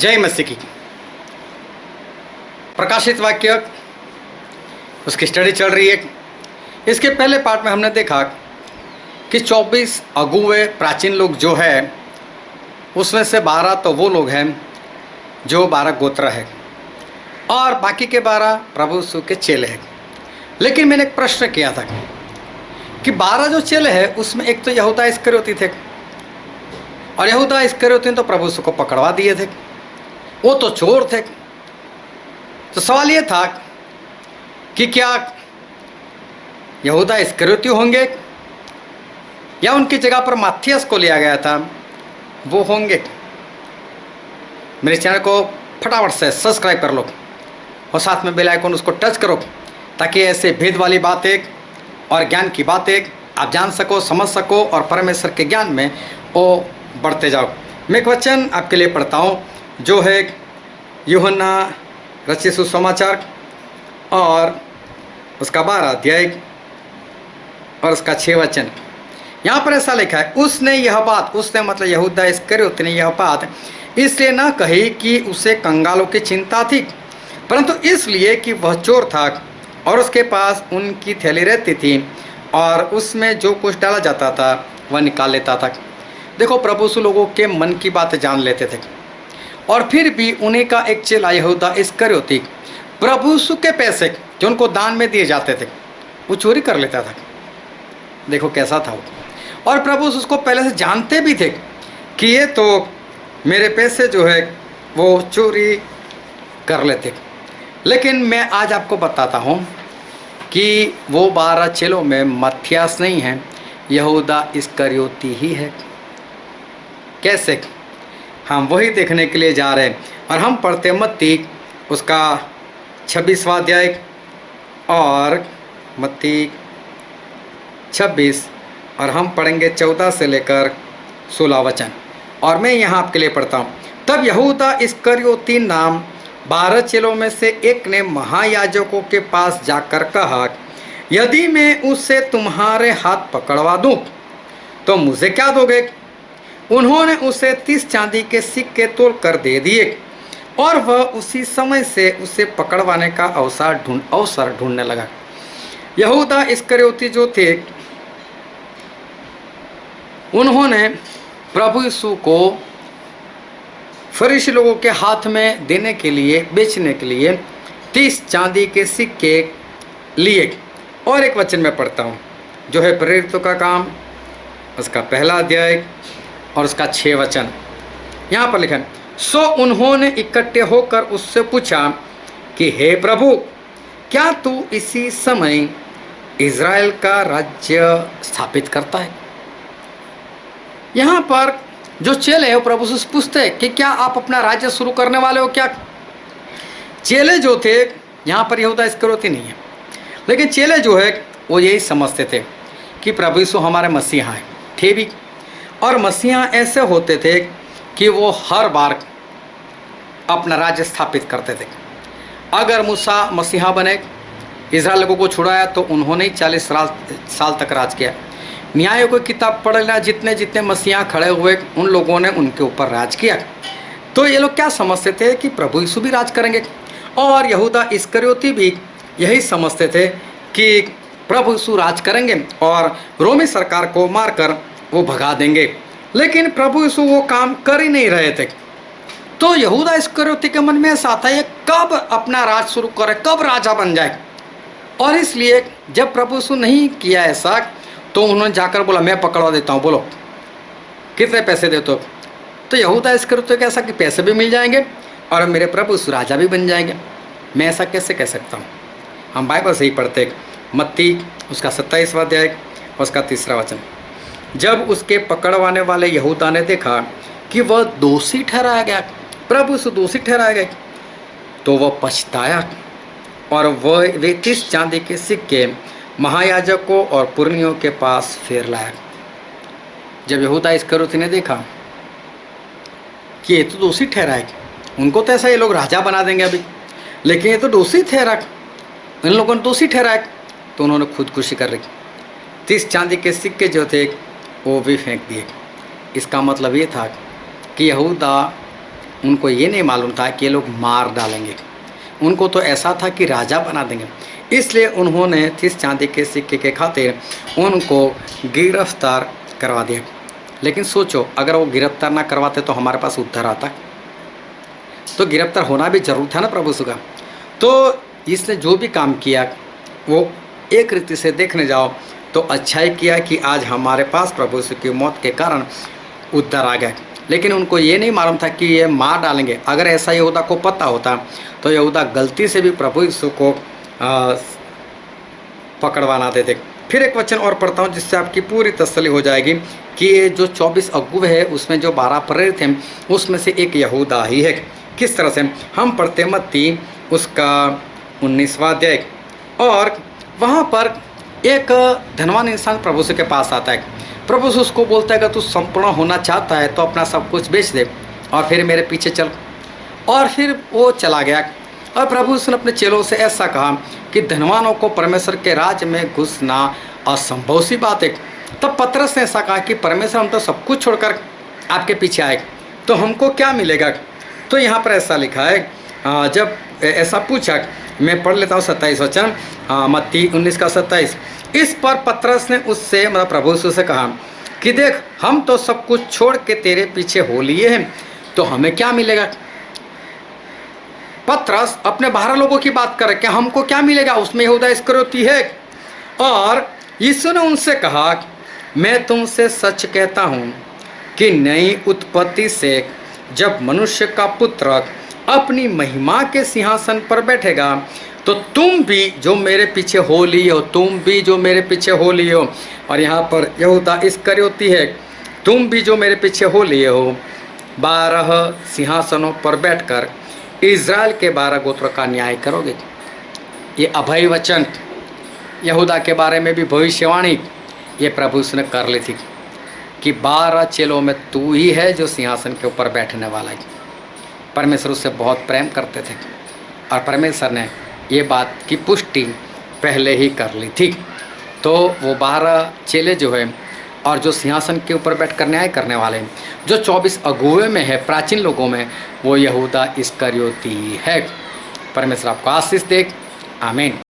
जय मसीह की। प्रकाशित वाक्य उसकी स्टडी चल रही है। इसके पहले पार्ट में हमने देखा कि 24 अगुवे प्राचीन लोग जो है उसमें से 12 तो वो लोग हैं जो 12 गोत्र है और बाकी के 12 प्रभु यीशु के चेले हैं। लेकिन मैंने एक प्रश्न किया था कि 12 जो चेले हैं उसमें एक तो यहूदा इस्करियोती थे और यहूदा इस्करियोती ने तो प्रभु यीशु को पकड़वा दिए थे, वो तो चोर थे। तो सवाल ये था कि क्या यहूदा इस्करियोती होंगे या उनकी जगह पर मत्थियास को लिया गया था वो होंगे। मेरे चैनल को फटाफट से सब्सक्राइब कर लो और साथ में बेल आइकन उसको टच करो ताकि ऐसे भेद वाली बातें और ज्ञान की बातें आप जान सको, समझ सको और परमेश्वर के ज्ञान में वो बढ़ते जाओ। मैं एक वचन आपके लिए पढ़ता हूँ जो है यूहन्ना रचित सुसमाचार और उसका 12 अध्याय और उसका 6 वचन। यहाँ पर ऐसा लिखा है, उसने यह बात, उसने मतलब यहूदा इस्करियोती ने यह बात इसलिए न कही कि उसे कंगालों की चिंता थी, परंतु इसलिए कि वह चोर था और उसके पास उनकी थैली रहती थी और उसमें जो कुछ डाला जाता था वह निकाल लेता था। देखो, प्रभु यीशु लोगों के मन की बात जान लेते थे और फिर भी उन्हीं का एक चेला यहूदा इस्करियोती प्रभु यीशु के पैसे जो उनको दान में दिए जाते थे वो चोरी कर लेता था। देखो कैसा था वो। और प्रभु यीशु उसको पहले से जानते भी थे कि ये तो मेरे पैसे जो है वो चोरी कर लेते। लेकिन मैं आज आपको बताता हूँ कि वो 12 चेलों में मत्थियास नहीं है, यहूदा इस्करियोती ही है। कैसे? हम वही देखने के लिए जा रहे हैं और हम पढ़ते मत्ती उसका 26वां अध्याय और मत्ती 26 और हम पढ़ेंगे 14 से लेकर 16 वचन। और मैं यहाँ आपके लिए पढ़ता हूँ। तब यहूदा इस्करियोती नाम 12 चेलों में से एक ने महायाजकों के पास जाकर कहा, यदि मैं उससे तुम्हारे हाथ पकड़वा दूँ तो मुझे क्या दोगे? उन्होंने उसे 30 चांदी के सिक्के तोल कर दे दिए और वह उसी समय से उसे पकड़वाने का अवसर ढूंढने लगा। यहूदा इस्करियोती जो थे उन्होंने प्रभु यीशु को फरीसी लोगों के हाथ में देने के लिए, बेचने के लिए 30 चांदी के सिक्के लिए। और एक वचन में पढ़ता हूँ जो है प्रेरितों का काम उसका 1 अध्याय और उसका 6 वचन। यहाँ पर लिखा है, सो उन्होंने इकट्ठे होकर उससे पूछा कि हे प्रभु, क्या तू इसी समय इज़राइल का राज्य स्थापित करता है? यहाँ पर जो चेले हैं वो प्रभु से पूछते हैं कि क्या आप अपना राज्य शुरू करने वाले हो क्या? चेले जो थे, यहाँ पर यहूदा इस्करियोती नहीं है, लेकिन चेले जो है वो यही समझते थे कि प्रभु यीशु हमारे मसीहा हैं, थे भी। और मसीहा ऐसे होते थे कि वो हर बार अपना राज्य स्थापित करते थे। अगर मूसा मसीहा बने, इज़राइल लोगों को छुड़ाया तो उन्होंने ही 40 साल तक राज किया। न्यायों की किताब पढ़ लेना, जितने जितने मसीहा खड़े हुए उन लोगों ने उनके ऊपर राज किया। तो ये लोग क्या समझते थे कि प्रभु यीशु भी राज करेंगे और यहूदा इस्करियोती भी यही समझते थे कि प्रभु यीशु राज करेंगे और रोमी सरकार को मारकर वो भगा देंगे। लेकिन प्रभु यीशु वो काम कर ही नहीं रहे थे। तो यहूदा इस्करियोती के मन में ऐसा आता है कब अपना राज शुरू करे, कब राजा बन जाए। और इसलिए जब प्रभु यीशु नहीं किया ऐसा तो उन्होंने जाकर बोला, मैं पकड़वा देता हूँ, बोलो कितने पैसे देते हो? तो यहूदा इस्करियोती को ऐसा कि पैसे भी मिल जाएंगे और मेरे प्रभु यीशु राजा भी बन जाएंगे। मैं ऐसा कैसे कह सकता हूँ? हम बाइबल से ही पढ़ते, मत्ती उसका 27वां अध्याय उसका 3 वचन। जब उसके पकड़वाने वाले यहूदा ने देखा कि वह दोषी ठहराया गया, प्रभु यीशु दोषी ठहराया गया, तो वह पछताया और वह वे 30 चांदी के सिक्के महायाजकों और पुरनियों के पास फेर लाया। जब यहूदा इस्करियोती ने देखा कि ये तो दोषी ठहरा है, उनको तो ऐसा ये लोग राजा बना देंगे अभी, लेकिन ये तो दोषी ठहरा, इन लोगों ने दोषी ठहरा, तो उन्होंने खुदकुशी कर रखी। 30 चांदी के सिक्के जो थे वो भी फेंक दिए। इसका मतलब ये था कि यहूदा उनको ये नहीं मालूम था कि ये लोग मार डालेंगे। उनको तो ऐसा था कि राजा बना देंगे, इसलिए उन्होंने 30 चांदी के सिक्के के खातिर उनको गिरफ्तार करवा दिया। लेकिन सोचो, अगर वो गिरफ्तार ना करवाते तो हमारे पास उद्धार आता। तो गिरफ्तार होना भी जरूर था ना प्रभु यीशु का। तो इसने जो भी काम किया वो एक रीति से देखने जाओ तो अच्छा ही किया कि आज हमारे पास प्रभु यीशु की मौत के कारण उद्धार आ गए। लेकिन उनको ये नहीं मालूम था कि ये मार डालेंगे। अगर ऐसा यहूदा को पता होता तो यहूदा गलती से भी प्रभु यीशु को पकड़वाना देते। फिर एक वचन और पढ़ता हूँ जिससे आपकी पूरी तसल्ली हो जाएगी कि ये जो 24 अगुवे है उसमें जो 12 प्रेरित हैं उसमें से एक यहूदा ही है। किस तरह से हम पढ़ते मत्ती उसका 19वां अध्याय, और वहाँ पर एक धनवान इंसान प्रभु यीशु के पास आता है। प्रभु यीशु उसको बोलता है कि तू संपूर्ण होना चाहता है तो अपना सब कुछ बेच दे और फिर मेरे पीछे चल। और फिर वो चला गया। और प्रभु यीशु ने अपने चेलों से ऐसा कहा कि धनवानों को परमेश्वर के राज्य में घुसना असंभव सी बात है। तब पतरस ने ऐसा कहा कि परमेश्वर हम तो सब कुछ छोड़कर आपके पीछे आए तो हमको क्या मिलेगा। तो यहाँ पर ऐसा लिखा है, जब ऐसा पूछा, मैं पढ़ लेता हूँ 27 वचन, मत्ती 19 का 27। इस पर पतरस ने उससे मतलब प्रभु यीशु से कहा कि देख, हम तो सब कुछ छोड़ के तेरे पीछे हो लिए हैं तो हमें क्या मिलेगा। पतरस अपने 12 लोगों की बात करे कि हमको क्या मिलेगा, उसमें यहूदा इस्करियोती है। और यीशु ने उनसे कहा, मैं तुमसे सच कहता हूँ कि नई उत्पत्ति से जब मनुष्य का पुत्र अपनी महिमा के सिंहासन पर बैठेगा तो तुम भी जो मेरे पीछे हो लिए हो, तुम भी जो मेरे पीछे हो लिए हो, और यहाँ पर यहूदा इस्करियोती है, तुम भी जो मेरे पीछे हो लिए हो, 12 सिंहासनों पर बैठकर इज़राइल के 12 गोत्रों का न्याय करोगे। ये अभय वचन यहूदा के बारे में भी भविष्यवाणी ये प्रभु यीशु ने कर ली थी कि 12 चेलों में तू ही है जो सिंहासन के ऊपर बैठने वाला है। परमेश्वर उससे बहुत प्रेम करते थे और परमेश्वर ने ये बात की पुष्टि पहले ही कर ली थी। तो वो 12 चेले जो है और जो सिंहासन के ऊपर बैठकर न्याय करने वाले हैं, जो 24 अगुवे में है, प्राचीन लोगों में, वो यहूदा इस्करियोती है। परमेश्वर आपको आशीष दे। आमीन।